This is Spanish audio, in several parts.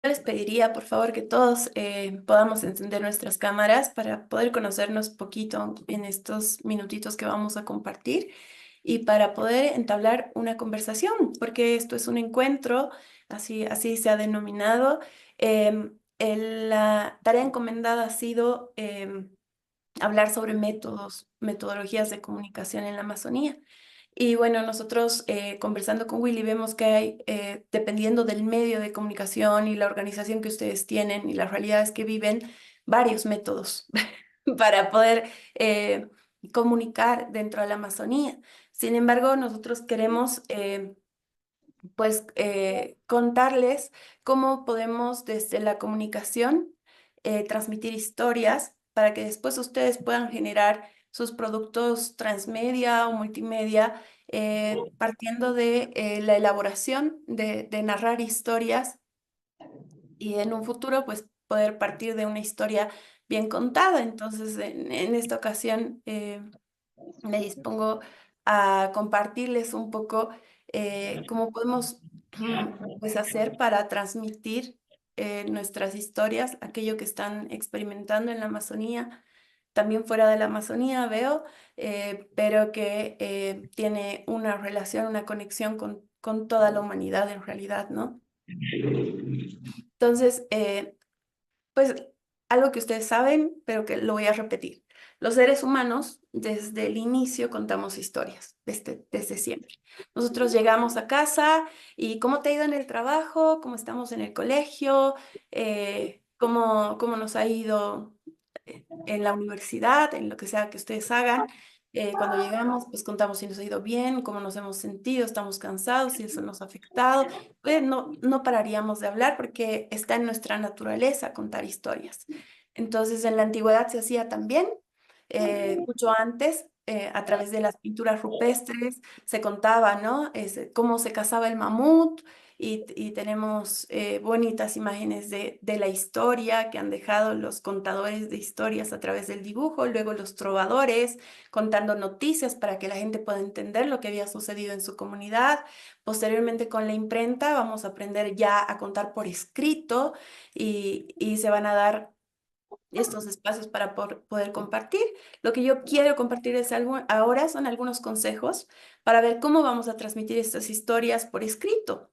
les pediría, por favor, que todos podamos encender nuestras cámaras para poder conocernos poquito en estos minutitos que vamos a compartir y para poder entablar una conversación, porque esto es un encuentro, así se ha denominado. La tarea encomendada ha sido hablar sobre metodologías de comunicación en la Amazonía. Y bueno, nosotros conversando con Willy vemos que hay, dependiendo del medio de comunicación y la organización que ustedes tienen y las realidades que viven, varios métodos para poder comunicar dentro de la Amazonía. Sin embargo, nosotros queremos contarles cómo podemos desde la comunicación transmitir historias para que después ustedes puedan generar sus productos transmedia o multimedia partiendo de la elaboración de narrar historias y en un futuro pues poder partir de una historia bien contada. Entonces en esta ocasión me dispongo a compartirles un poco cómo podemos pues hacer para transmitir nuestras historias, aquello que están experimentando en la Amazonía, también fuera de la Amazonía veo, pero que tiene una relación, una conexión con toda la humanidad en realidad, ¿no? Entonces, pues algo que ustedes saben, pero que lo voy a repetir. Los seres humanos, desde el inicio, contamos historias, desde siempre. Nosotros llegamos a casa y ¿cómo te ha ido en el trabajo? ¿Cómo estamos en el colegio? ¿Cómo nos ha ido en la universidad? En lo que sea que ustedes hagan. Cuando llegamos, pues contamos si nos ha ido bien, cómo nos hemos sentido, estamos cansados, si eso nos ha afectado. Pues no pararíamos de hablar porque está en nuestra naturaleza contar historias. Entonces, en la antigüedad se hacía también, mucho antes, a través de las pinturas rupestres, se contaba, ¿no? Cómo se cazaba el mamut y tenemos bonitas imágenes de la historia que han dejado los contadores de historias a través del dibujo, luego los trovadores contando noticias para que la gente pueda entender lo que había sucedido en su comunidad. Posteriormente con la imprenta vamos a aprender ya a contar por escrito y se van a dar estos espacios para poder compartir. Lo que yo quiero compartir ahora son algunos consejos para ver cómo vamos a transmitir estas historias por escrito.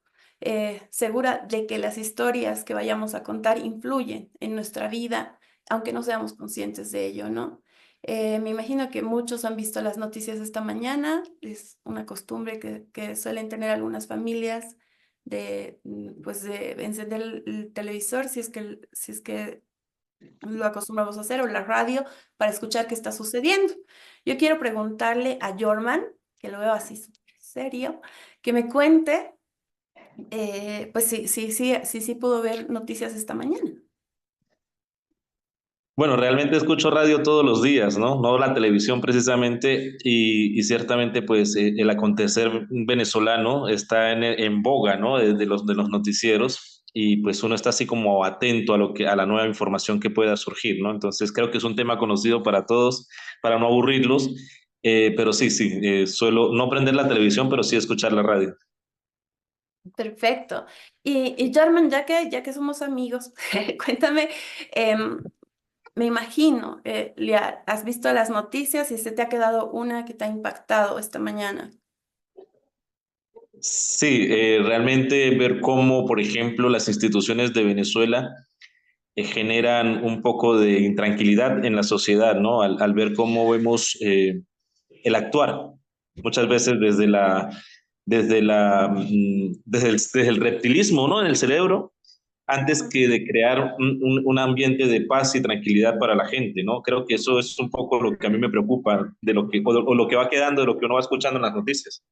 Segura de que las historias que vayamos a contar influyen en nuestra vida, aunque no seamos conscientes de ello, ¿no? Me imagino que muchos han visto las noticias esta mañana. Es una costumbre que suelen tener algunas familias pues de encender el televisor si es que lo acostumbramos a hacer, o la radio, para escuchar qué está sucediendo. Yo quiero preguntarle a Jorman, que lo veo así súper serio, que me cuente, pues sí pudo ver noticias esta mañana. Bueno, realmente escucho radio todos los días, ¿no? No la televisión precisamente, y ciertamente pues el acontecer venezolano está en boga, ¿no? De los noticieros, y pues uno está así como atento a la nueva información que pueda surgir, ¿no? Entonces creo que es un tema conocido para todos, para no aburrirlos, pero sí, suelo no prender la televisión, pero sí escuchar la radio. Perfecto. Y Jorman, ya que somos amigos, cuéntame, me imagino, has visto las noticias y se te ha quedado una que te ha impactado esta mañana. Sí, realmente ver cómo, por ejemplo, las instituciones de Venezuela generan un poco de intranquilidad en la sociedad, ¿no? Al ver cómo vemos el actuar, muchas veces desde el reptilismo, ¿no? En el cerebro, antes que de crear un ambiente de paz y tranquilidad para la gente, ¿no? Creo que eso es un poco lo que a mí me preocupa, o lo que va quedando de lo que uno va escuchando en las noticias.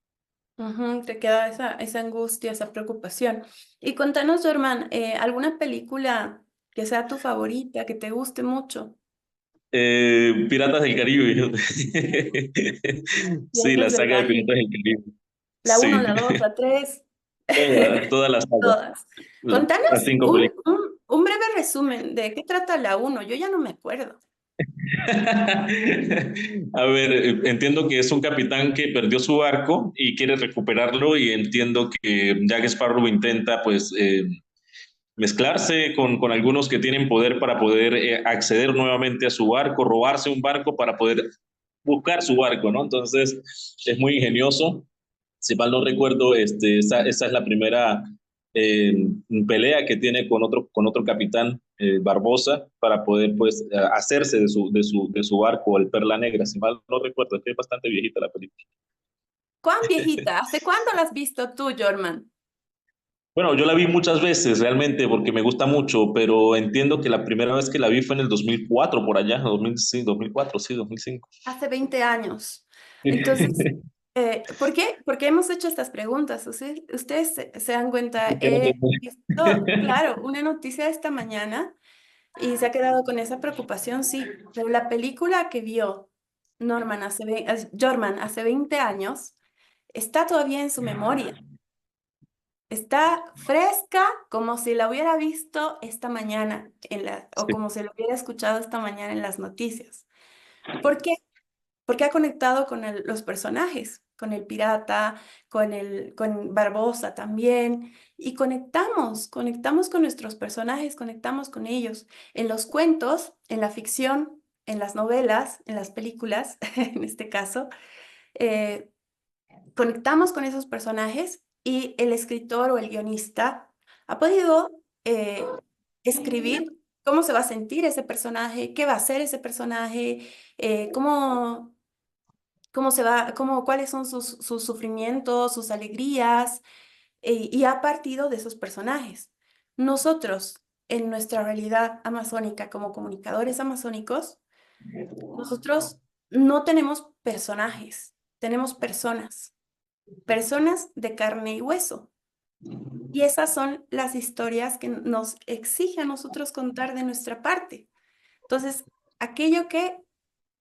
Ujú, te queda esa angustia, esa preocupación. Y contanos, Germán, ¿alguna película que sea tu favorita, que te guste mucho? Piratas del Caribe. Sí, la Piratas del saga de Caribe. Piratas del Caribe. La uno, Sí, la 2, la 3, toda la saga, todas. Contanos las cinco un, películas. un, un breve resumen de qué trata la uno. Yo ya no me acuerdo. A ver, entiendo que es un capitán que perdió su barco y quiere recuperarlo, y entiendo que Jack Sparrow intenta, pues, mezclarse con algunos que tienen poder para poder acceder nuevamente a su barco, robarse un barco para poder buscar su barco, ¿no? Entonces es muy ingenioso. Si mal no recuerdo, esa es la primera eh, pelea que tiene con otro capitán, Barbosa, para poder pues hacerse de su barco, el Perla Negra. Si mal no recuerdo, es que es bastante viejita la película. ¿Cuán viejita? ¿Hace cuándo la has visto tú, Jorman? Bueno, yo la vi muchas veces realmente porque me gusta mucho, pero entiendo que la primera vez que la vi fue en el 2004 por allá, 2000, sí, 2004, sí, 2005. Hace 20 años. Entonces, ¿por qué? Porque hemos hecho estas preguntas. Ustedes se dan cuenta, he visto, claro, una noticia de esta mañana y se ha quedado con esa preocupación, sí, pero la película que vio Jorman hace 20 años está todavía en su memoria. Está fresca como si la hubiera visto esta mañana o Sí, como si lo hubiera escuchado esta mañana en las noticias. ¿Por qué? Porque ha conectado con los personajes, con el pirata, con Barbosa también, y conectamos con nuestros personajes, conectamos con ellos. En los cuentos, en la ficción, en las novelas, en las películas, en este caso, eh, conectamos con esos personajes y el escritor o el guionista ha podido escribir cómo se va a sentir ese personaje, qué va a hacer ese personaje, cómo se va, cuáles son sus sufrimientos, sus alegrías, y ha partido de esos personajes. Nosotros, en nuestra realidad amazónica, como comunicadores amazónicos, nosotros no tenemos personajes, tenemos personas, personas de carne y hueso. Y esas son las historias que nos exige a nosotros contar de nuestra parte. Entonces, aquello que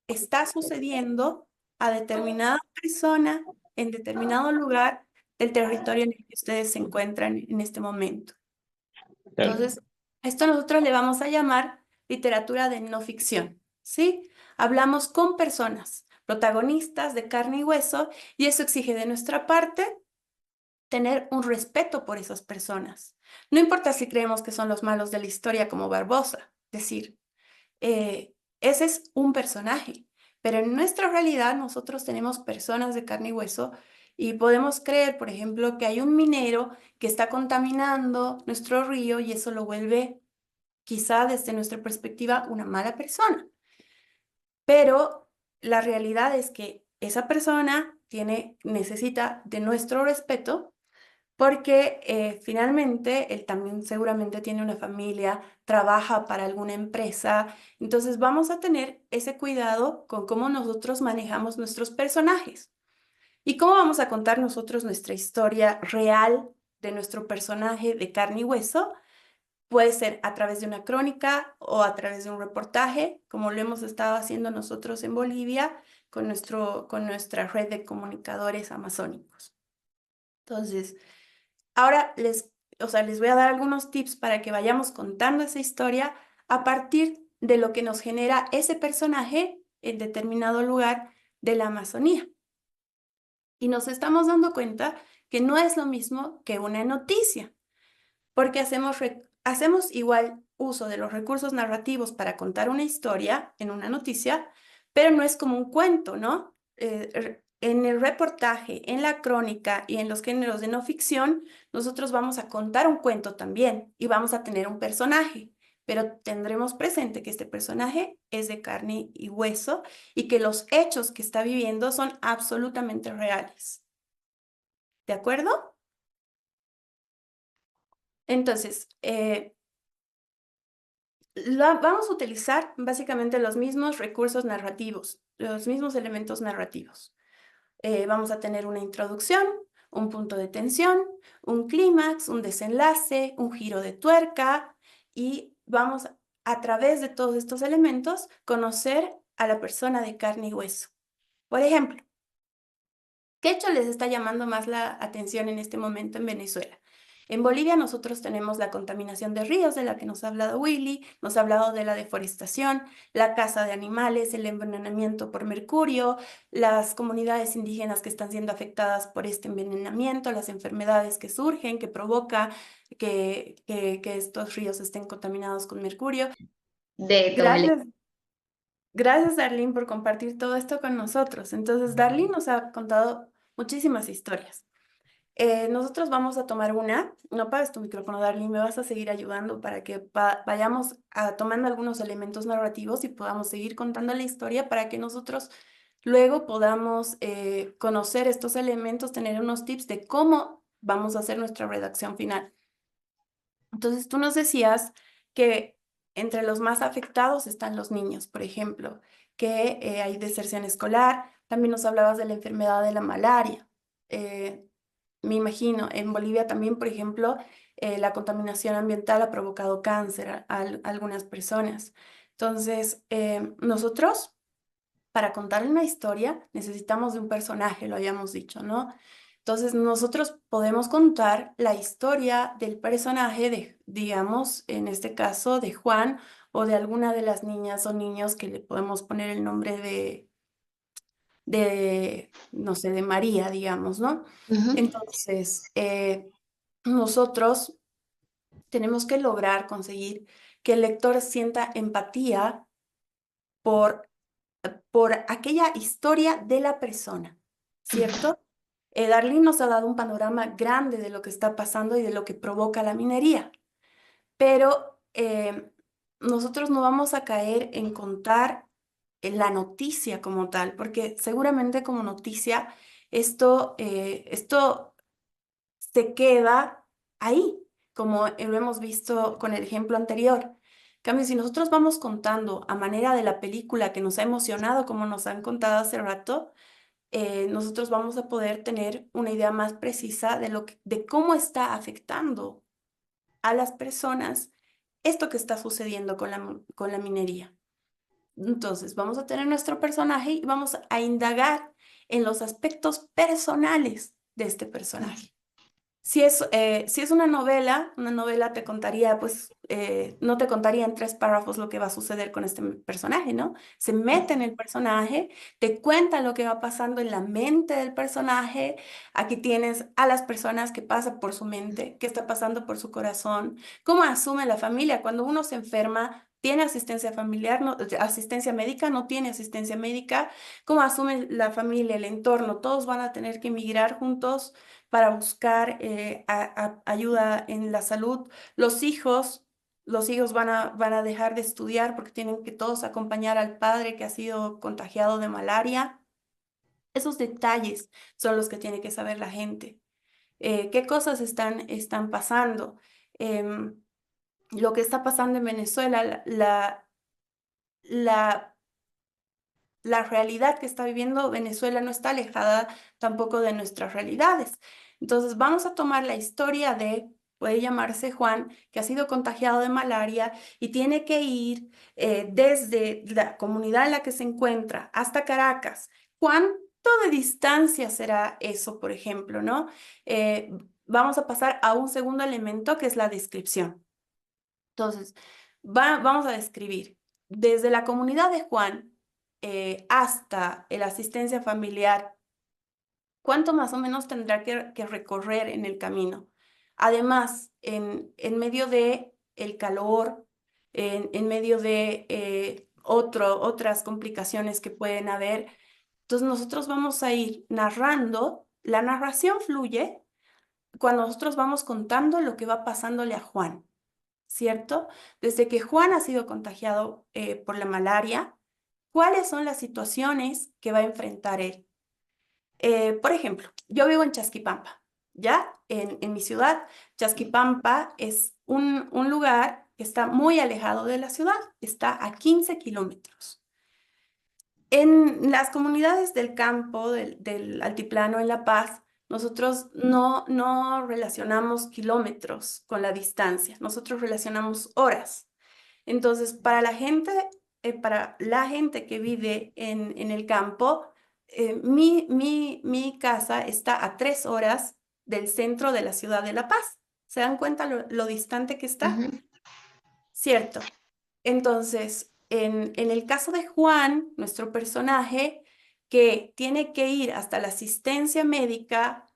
está sucediendo a determinada persona en determinado lugar del territorio en el que ustedes se encuentran en este momento. claro. Entonces, a esto nosotros le vamos a llamar literatura de no ficción, ¿sí? Hablamos con personas, protagonistas de carne y hueso, y eso exige de nuestra parte tener un respeto por esas personas. No importa si creemos que son los malos de la historia como Barbosa, es decir, ese es un personaje, pero en nuestra realidad nosotros tenemos personas de carne y hueso y podemos creer, por ejemplo, que hay un minero que está contaminando nuestro río y eso lo vuelve, quizá desde nuestra perspectiva, una mala persona. Pero la realidad es que esa persona necesita de nuestro respeto porque finalmente él también seguramente tiene una familia, trabaja para alguna empresa, entonces vamos a tener ese cuidado con cómo nosotros manejamos nuestros personajes y cómo vamos a contar nosotros nuestra historia real de nuestro personaje de carne y hueso. Puede ser a través de una crónica o a través de un reportaje, como lo hemos estado haciendo nosotros en Bolivia con nuestra red de comunicadores amazónicos. Entonces, ahora o sea, les voy a dar algunos tips para que vayamos contando esa historia a partir de lo que nos genera ese personaje en determinado lugar de la Amazonía. Y nos estamos dando cuenta que no es lo mismo que una noticia, porque hacemos igual uso de los recursos narrativos para contar una historia en una noticia, pero no es como un cuento, ¿no? En el reportaje, en la crónica y en los géneros de no ficción, nosotros vamos a contar un cuento también y vamos a tener un personaje, pero tendremos presente que este personaje es de carne y hueso y que los hechos que está viviendo son absolutamente reales. ¿De acuerdo? Entonces, vamos a utilizar básicamente los mismos recursos narrativos, los mismos elementos narrativos. Vamos a tener una introducción, un punto de tensión, un clímax, un desenlace, un giro de tuerca y vamos a través de todos estos elementos conocer a la persona de carne y hueso. Por ejemplo, ¿qué hecho les está llamando más la atención en este momento en Venezuela? En Bolivia nosotros tenemos la contaminación de ríos, de la que nos ha hablado Willy, nos ha hablado de la deforestación, la caza de animales, el envenenamiento por mercurio, las comunidades indígenas que están siendo afectadas por este envenenamiento, las enfermedades que surgen, que provoca que estos ríos estén contaminados con mercurio. De todo el... Gracias, gracias, Darlene, por compartir todo esto con nosotros. Entonces, Darlene nos ha contado muchísimas historias. Nosotros vamos a tomar una. No apagues tu micrófono, Darlene, me vas a seguir ayudando para que vayamos tomando algunos elementos narrativos y podamos seguir contando la historia para que nosotros luego podamos conocer estos elementos, tener unos tips de cómo vamos a hacer nuestra redacción final. Entonces, tú nos decías que entre los más afectados están los niños, por ejemplo, que hay deserción escolar. También nos hablabas de la enfermedad de la malaria. Eh, Me imagino, en Bolivia también, por ejemplo, la contaminación ambiental ha provocado cáncer a algunas personas. Entonces, nosotros, para contar una historia, necesitamos de un personaje, lo habíamos dicho, ¿no? Entonces, nosotros podemos contar la historia del personaje de, digamos, en este caso, de Juan o de alguna de las niñas o niños que le podemos poner el nombre no sé, de María, digamos, ¿no? Ujú. Entonces, nosotros tenemos que lograr conseguir que el lector sienta empatía por, por aquella historia de la persona, ¿cierto? Darlene nos ha dado un panorama grande de lo que está pasando y de lo que provoca la minería, pero nosotros no vamos a caer en contar la noticia como tal, porque seguramente como noticia esto se queda ahí, como lo hemos visto con el ejemplo anterior. En cambio, si nosotros vamos contando a manera de la película que nos ha emocionado, como nos han contado hace rato, nosotros vamos a poder tener una idea más precisa de cómo está afectando a las personas esto que está sucediendo con la minería. Entonces, vamos a tener nuestro personaje y vamos a indagar en los aspectos personales de este personaje. Si es una novela te contaría, pues, no te contaría en 3 párrafos lo que va a suceder con este personaje, ¿no? Se mete en el personaje, te cuenta lo que va pasando en la mente del personaje. Aquí tienes a las personas que pasa por su mente, qué está pasando por su corazón, cómo asume la familia. Cuando uno se enferma, tiene asistencia familiar, no, asistencia médica, no tiene asistencia médica, cómo asume la familia, el entorno. Todos van a tener que emigrar juntos para buscar ayuda en la salud. Los hijos van a dejar de estudiar porque tienen que todos acompañar al padre que ha sido contagiado de malaria. Esos detalles son los que tiene que saber la gente. ¿Qué cosas están pasando? Em, lo que está pasando en Venezuela, la la realidad que está viviendo Venezuela no está alejada tampoco de nuestras realidades. Entonces vamos a tomar la historia puede llamarse Juan, que ha sido contagiado de malaria y tiene que ir desde la comunidad en la que se encuentra hasta Caracas. ¿Cuánto de distancia será eso, por ejemplo, no? Vamos a pasar a un segundo elemento que es la descripción. Entonces, vamos a describir desde la comunidad de Juan hasta la asistencia familiar, cuánto más o menos tendrá que recorrer en el camino. Además, en medio de el calor, en medio de otras complicaciones que pueden haber, entonces nosotros vamos a ir narrando, la narración fluye cuando nosotros vamos contando lo que va pasándole a Juan. ¿Cierto? Desde que Juan ha sido contagiado por la malaria, ¿cuáles son las situaciones que va a enfrentar él? Por ejemplo, yo vivo en Chasquipampa, ¿ya? En mi ciudad, Chasquipampa es un lugar que está muy alejado de la ciudad, está a 15 kilómetros. En las comunidades del campo, del altiplano en La Paz, nosotros no relacionamos kilómetros con la distancia, nosotros relacionamos horas. Entonces, para la gente que vive en el campo, mi casa está a 3 horas del centro de la ciudad de La Paz, ¿Se dan cuenta lo distante que está? Ujú. Cierto. Entonces, en el caso de Juan, nuestro personaje, que tiene que ir hasta la asistencia médica,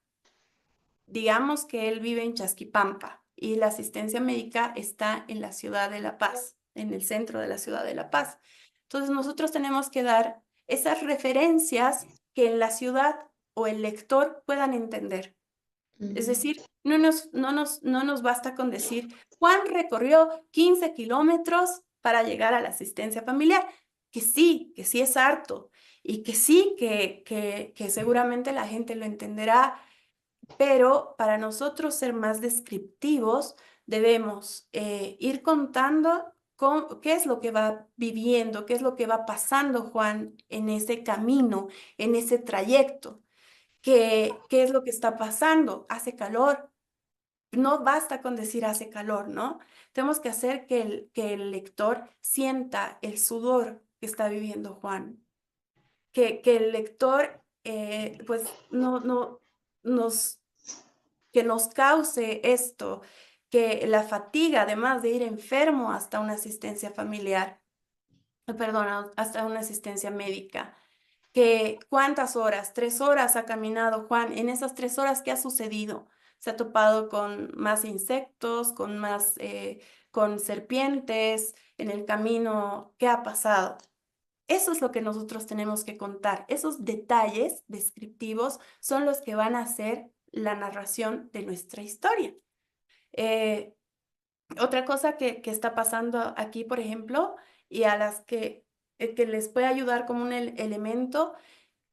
digamos que él vive en Chasquipampa y la asistencia médica está en la ciudad de La Paz, en el centro de la ciudad de La Paz. Entonces, nosotros tenemos que dar esas referencias que en la ciudad o el lector puedan entender. Es decir, no nos basta con decir, Juan recorrió 15 kilómetros para llegar a la asistencia familiar, que sí es harto y que sí, que seguramente la gente lo entenderá, pero para nosotros ser más descriptivos, debemos ir contando qué es lo que va viviendo, qué es lo que va pasando Juan en ese camino, en ese trayecto. ¿Qué es lo que está pasando? Hace calor. No basta con decir hace calor, ¿no? Tenemos que hacer que el lector sienta el sudor que está viviendo Juan, que el lector, pues, nos, que nos cause esto, que la fatiga, además de ir enfermo hasta una asistencia familiar, perdón, hasta una asistencia médica, que cuántas horas, 3 horas ha caminado Juan, en esas 3 horas, ¿qué ha sucedido? Se ha topado con más insectos, con serpientes en el camino, ¿qué ha pasado? Eso es lo que nosotros tenemos que contar. Esos detalles descriptivos son los que van a hacer la narración de nuestra historia. Eh, Otra cosa que está pasando aquí, por ejemplo, y a las que les puede ayudar como un elemento,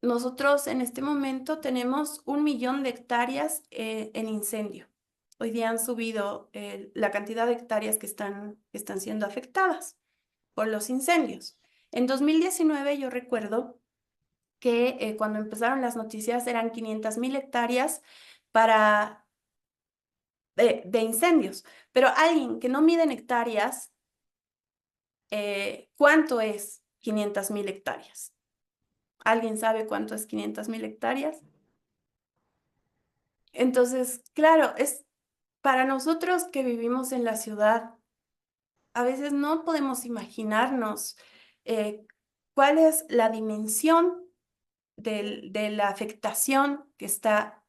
nosotros en este momento tenemos 1 millón de hectáreas en incendio. Hoy día han subido la cantidad de hectáreas que están siendo afectadas por los incendios. En 2019 yo recuerdo que cuando empezaron las noticias eran 500.000 hectáreas para, de incendios, pero alguien que no mide en hectáreas, ¿cuánto es 500.000 hectáreas? ¿Alguien sabe cuánto es 500.000 hectáreas? Entonces, claro, es para nosotros que vivimos en la ciudad, a veces no podemos imaginarnos eh, cuál es la dimensión de la afectación que está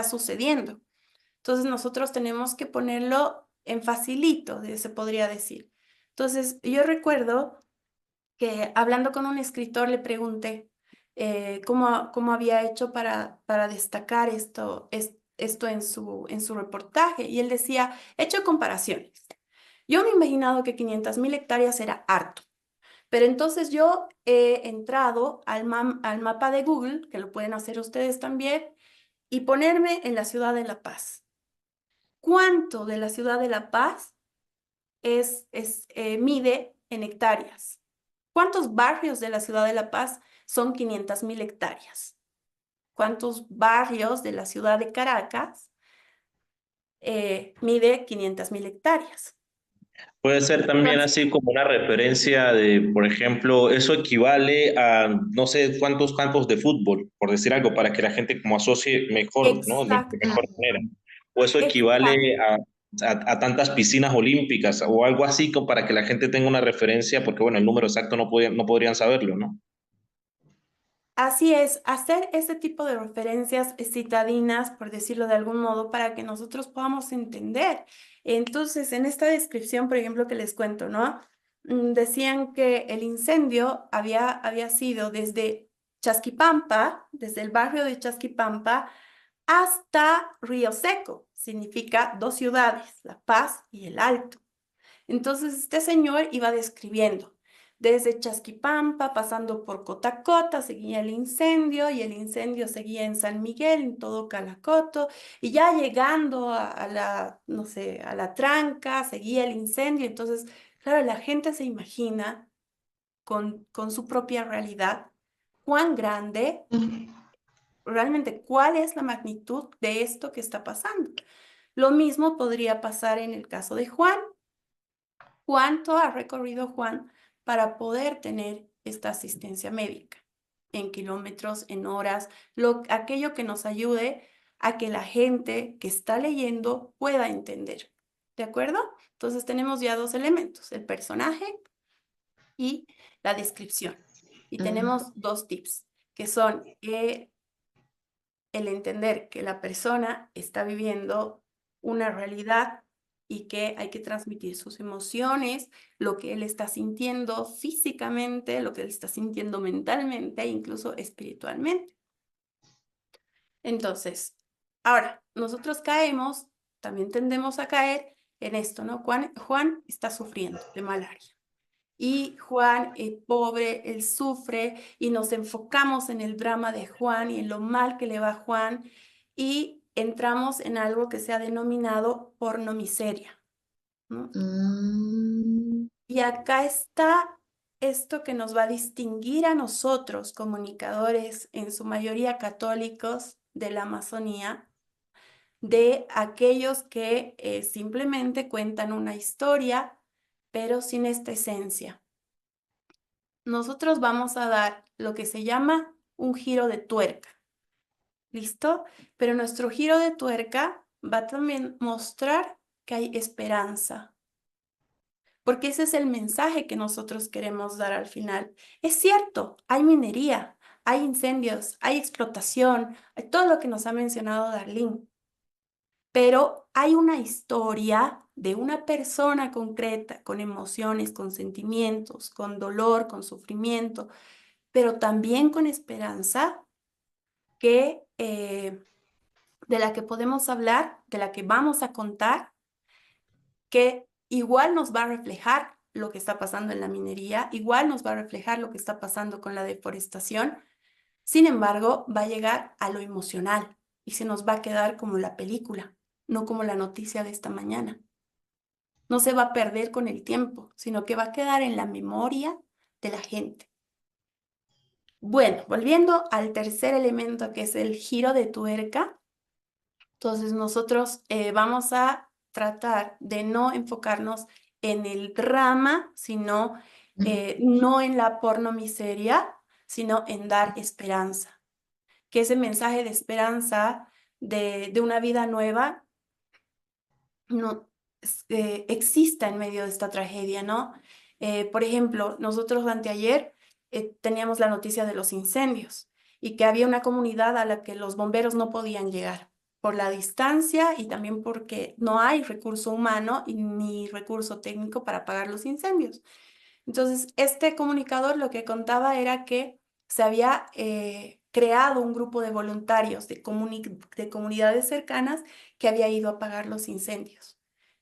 sucediendo. Entonces, nosotros tenemos que ponerlo en facilito, se podría decir. Entonces, yo recuerdo que hablando con un escritor le pregunté cómo había hecho para destacar esto en su reportaje y él decía, he hecho comparaciones. Yo me he imaginado que 500.000 hectáreas era harto, pero entonces yo he entrado al mapa de Google, que lo pueden hacer ustedes también, y ponerme en la ciudad de La Paz. ¿Cuánto de la ciudad de La Paz mide en hectáreas? ¿Cuántos barrios de la ciudad de La Paz son 500.000 hectáreas? ¿Cuántos barrios de la ciudad de Caracas mide 500.000 hectáreas? Puede ser también Entonces, así como una referencia de, por ejemplo, eso equivale a no sé cuántos campos de fútbol, por decir algo, para que la gente como asocie mejor, ¿no? De exacto, mejor manera. O eso exacto. equivale a tantas piscinas olímpicas o algo así como para que la gente tenga una referencia, porque bueno, el número exacto no podrían saberlo, ¿no? Así es, hacer ese tipo de referencias citadinas, por decirlo de algún modo, para que nosotros podamos entender. Entonces, en esta descripción, por ejemplo, que les cuento, ¿no? Decían que el incendio había sido desde Chasquipampa, desde el barrio de Chasquipampa, hasta Río Seco. Significa dos ciudades, La Paz y El Alto. Entonces, este señor iba describiendo, desde Chasquipampa, pasando por Cotacota, seguía el incendio y el incendio seguía en San Miguel, en todo Calacoto, y ya llegando a la, no sé, a la Tranca, seguía el incendio. Entonces, claro, la gente se imagina con su propia realidad cuán grande, realmente cuál es la magnitud de esto que está pasando. Lo mismo podría pasar en el caso de Juan. ¿Cuánto ha recorrido Juan para poder tener esta asistencia médica? En kilómetros, en horas, aquello que nos ayude a que la gente que está leyendo pueda entender. ¿De acuerdo? Entonces tenemos ya dos elementos, el personaje y la descripción. Y tenemos dos tips, que son el entender que la persona está viviendo una realidad y que hay que transmitir sus emociones, lo que él está sintiendo físicamente, lo que él está sintiendo mentalmente e incluso espiritualmente. Entonces, ahora, nosotros caemos, también tendemos a caer en esto, ¿no? Juan está sufriendo de malaria. Y Juan, pobre, él sufre y nos enfocamos en el drama de Juan y en lo mal que le va a Juan y entramos en algo que se ha denominado pornomiseria, ¿no? Y acá está esto que nos va a distinguir a nosotros, comunicadores, en su mayoría católicos de la Amazonía, de aquellos que simplemente cuentan una historia, pero sin esta esencia. Nosotros vamos a dar lo que se llama un giro de tuerca. ¿Listo? Pero nuestro giro de tuerca va a también mostrar que hay esperanza. Porque ese es el mensaje que nosotros queremos dar al final. Es cierto, hay minería, hay incendios, hay explotación, hay todo lo que nos ha mencionado Darlene. Pero hay una historia de una persona concreta, con emociones, con sentimientos, con dolor, con sufrimiento, pero también con esperanza que, de la que podemos hablar, de la que vamos a contar, que igual nos va a reflejar lo que está pasando en la minería, igual nos va a reflejar lo que está pasando con la deforestación. Sin embargo, va a llegar a lo emocional y se nos va a quedar como la película, no como la noticia de esta mañana. No se va a perder con el tiempo, sino que va a quedar en la memoria de la gente. Bueno, volviendo al tercer elemento, que es el giro de tuerca, entonces nosotros vamos a tratar de no enfocarnos en el drama, sino no en la pornomiseria, sino en dar esperanza. Que ese mensaje de esperanza de una vida nueva no exista en medio de esta tragedia, ¿no? Por ejemplo, nosotros anteayer teníamos la noticia de los incendios y que había una comunidad a la que los bomberos no podían llegar por la distancia y también porque no hay recurso humano ni recurso técnico para apagar los incendios. Entonces, este comunicador lo que contaba era que se había creado un grupo de voluntarios de comunidades cercanas que había ido a apagar los incendios.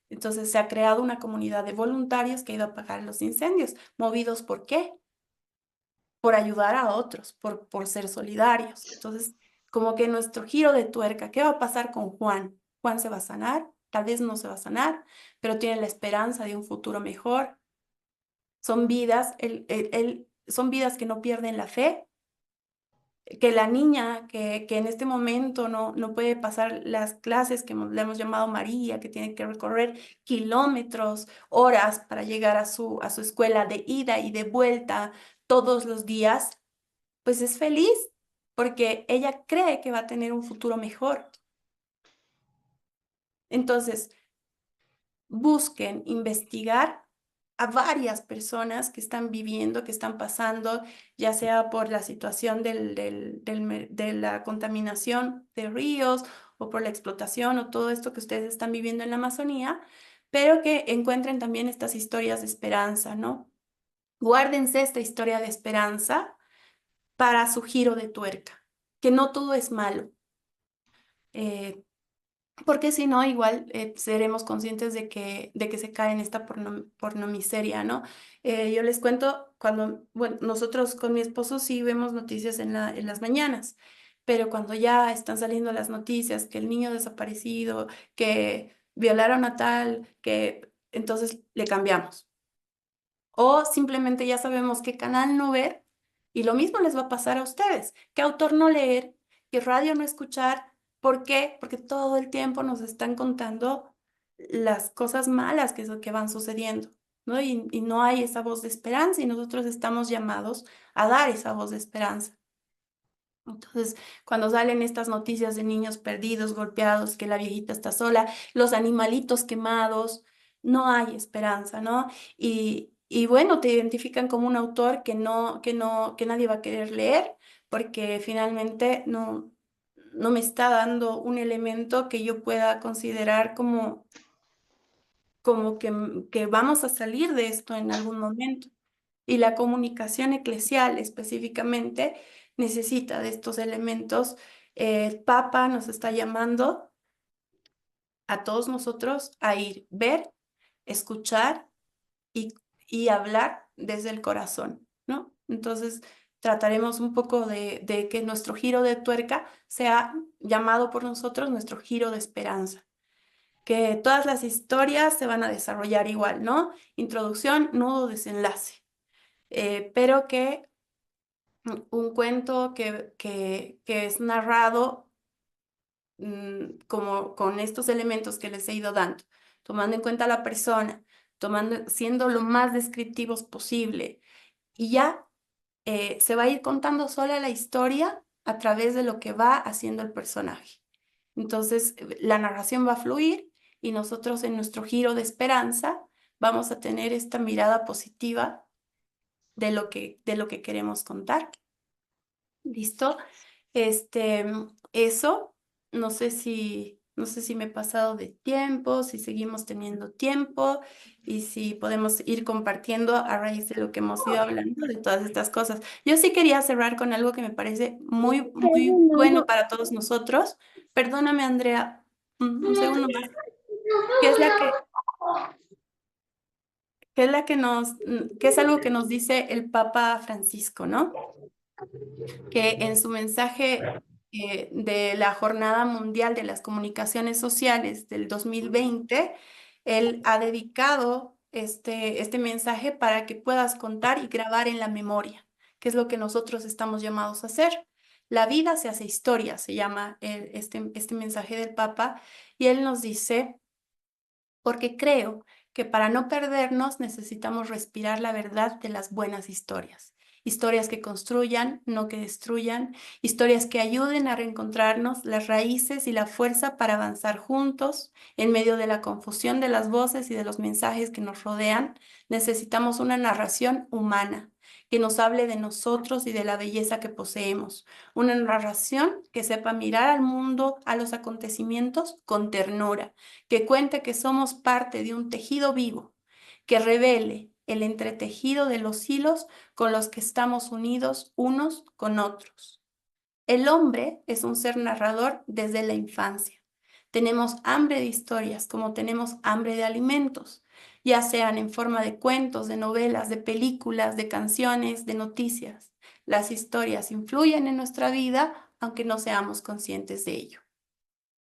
Entonces, se ha creado una comunidad de voluntarios que ha ido a apagar los incendios. ¿Movidos por qué? Por ayudar a otros, por ser solidarios. Entonces, como que nuestro giro de tuerca, ¿qué va a pasar con Juan? ¿Juan se va a sanar? Tal vez no se va a sanar, pero tiene la esperanza de un futuro mejor. Son vidas, son vidas que no pierden la fe, que la niña que en este momento no puede pasar las clases que le hemos llamado María, que tiene que recorrer kilómetros, horas para llegar a su escuela de ida y de vuelta todos los días, pues es feliz porque ella cree que va a tener un futuro mejor. Entonces, busquen investigar a varias personas que están viviendo, que están pasando, ya sea por la situación de la contaminación de ríos o por la explotación o todo esto que ustedes están viviendo en la Amazonía, pero que encuentren también estas historias de esperanza, ¿no? Guárdense esta historia de esperanza para su giro de tuerca, que no todo es malo. Porque si no, igual seremos conscientes de que se cae en esta pornomiseria, ¿no? Yo les cuento, bueno, nosotros con mi esposo sí vemos noticias en las mañanas, pero cuando ya están saliendo las noticias, que el niño desaparecido, que violaron a tal, que entonces le cambiamos. O simplemente ya sabemos qué canal no ver y lo mismo les va a pasar a ustedes, qué autor no leer, qué radio no escuchar. ¿Por qué? Porque todo el tiempo nos están contando las cosas malas que van sucediendo, ¿no? Y no hay esa voz de esperanza y nosotros estamos llamados a dar esa voz de esperanza. Entonces, cuando salen estas noticias de niños perdidos, golpeados, que la viejita está sola, los animalitos quemados, no hay esperanza, ¿no? Y bueno, te identifican como un autor que nadie va a querer leer, porque finalmente no me está dando un elemento que yo pueda considerar como que vamos a salir de esto en algún momento. Y la comunicación eclesial específicamente necesita de estos elementos. El Papa nos está llamando a todos nosotros a ir, ver, escuchar y, y hablar desde el corazón, ¿no? Entonces, trataremos un poco de que nuestro giro de tuerca sea llamado por nosotros nuestro giro de esperanza, que todas las historias se van a desarrollar igual, ¿no? Introducción, nudo, desenlace, pero que un cuento que es narrado como con estos elementos que les he ido dando, tomando en cuenta a la persona, siendo lo más descriptivos posible, y ya se va a ir contando sola la historia a través de lo que va haciendo el personaje. Entonces, la narración va a fluir y nosotros en nuestro giro de esperanza vamos a tener esta mirada positiva de lo que queremos contar. ¿Listo? Eso, no sé si me he pasado de tiempo, si seguimos teniendo tiempo y si podemos ir compartiendo a raíz de lo que hemos ido hablando de todas estas cosas. Yo sí quería cerrar con algo que me parece muy, muy bueno para todos nosotros. Perdóname, Andrea, un segundo más, que es que es algo que nos dice el Papa Francisco, ¿no? Que en su mensaje de la Jornada Mundial de las Comunicaciones Sociales del 2020, él ha dedicado este mensaje para que puedas contar y grabar en la memoria, que es lo que nosotros estamos llamados a hacer. La vida se hace historia, se llama este mensaje del Papa, y él nos dice, porque creo que para no perdernos necesitamos respirar la verdad de las buenas historias. Historias que construyan, no que destruyan, historias que ayuden a reencontrarnos las raíces y la fuerza para avanzar juntos en medio de la confusión de las voces y de los mensajes que nos rodean. Necesitamos una narración humana que nos hable de nosotros y de la belleza que poseemos. Una narración que sepa mirar al mundo, a los acontecimientos con ternura, que cuente que somos parte de un tejido vivo, que revele el entretejido de los hilos con los que estamos unidos unos con otros. El hombre es un ser narrador desde la infancia. Tenemos hambre de historias como tenemos hambre de alimentos, ya sean en forma de cuentos, de novelas, de películas, de canciones, de noticias. Las historias influyen en nuestra vida aunque no seamos conscientes de ello.